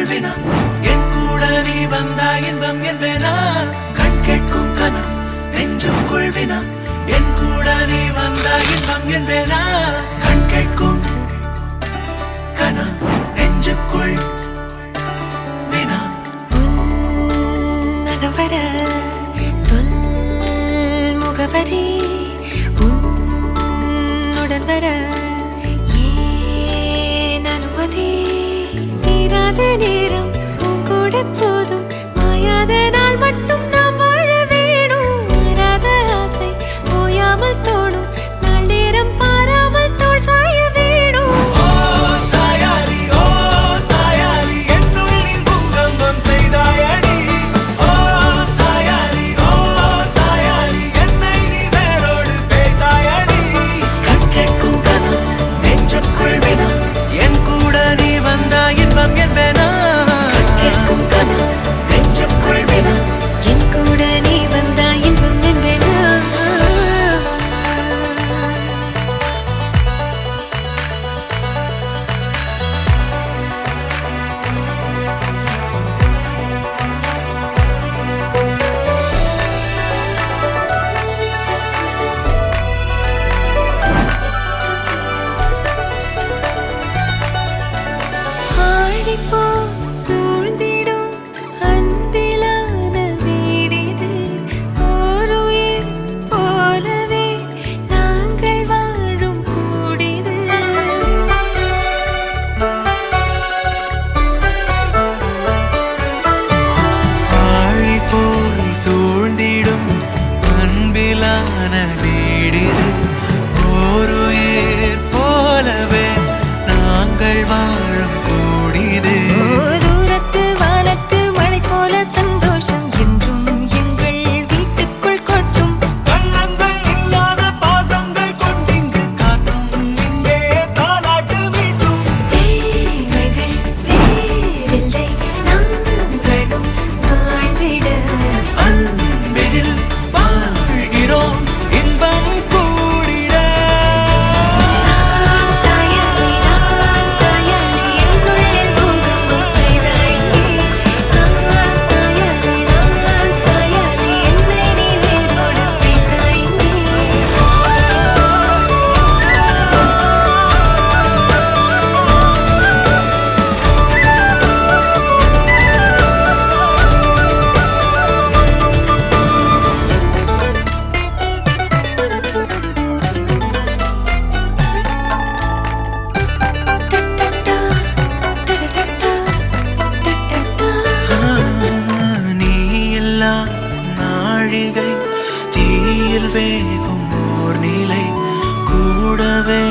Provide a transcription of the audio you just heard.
கொள்வினா என் கூட நீ வந்தா இன்பம் என்பேனா கண் கேட்கும் கனம் நெஞ்சும் கொள்வினா என் கூட நீ வந்தா இன்பம் என்பேனா கண் கேட்கும் கனம் நெஞ்சுக்குள் வினா நகவர சொல் முகவரி உன்னுடன் வர ஏன் அனுமதி தீராத நேரம் உன் கூட போதும் மாயாத நாள் மட்டும் நாம் வாழ வேணும் மாறாத ஆசை ஓயாமல் தோணும் நாள் நேரம் பாராமல் தோள் சாய வேணும் ஓ சாயாரி என்னுள் நீ பூகம்பம் செய்தாயடி ஓ சாயாரி என்னை நீ வேரோடு பேய்தாயடி கண் கேட்கும் கனம் நெஞ்சுக்குள் வினா என் கூட நீ வந்தா இன்பம் என்பேனா கண் கேட்கும் கனம் நெஞ்சுக்குள் வினா என் கூட நீ வந்தா இன்பம் என்பேனா ஆழிப்போ சூழ்ந்திடும் அன்பிலான வீடிது ஒரு உயிர் போலவே நாங்கள் வாழும் கூடிது ஆழி போல் சூழ்ந்திடும் அன்பிலான வீடிது ஓருயிர் போலவே நாங்கள் வாழும் கூடிது தூரத்து வானத்து மழை போல சந்தோஷம் என்றும் எங்கள் வீட்டுக்குள் கொட்டும் கள்ளங்கள் இல்லாத பாசங்கள் கொண்டிங்கு காற்றும் இங்கே தாலாட்டு மீட்டும் தேவைகள் வேறில்லை நாங்களும் வாழ்ந்திட அன்பினில் வாழ்கிறோம் இன்பம் கூடிட நான் சாயலை என்னுள்ளே பூகம்பம் செய்தாய் நான் சாயலை என்னை நீ வேரோடு பிடித்தாய் நீ இல்லா நாழிகை தீயில் வேகும் ஓர் நிலை கூடவே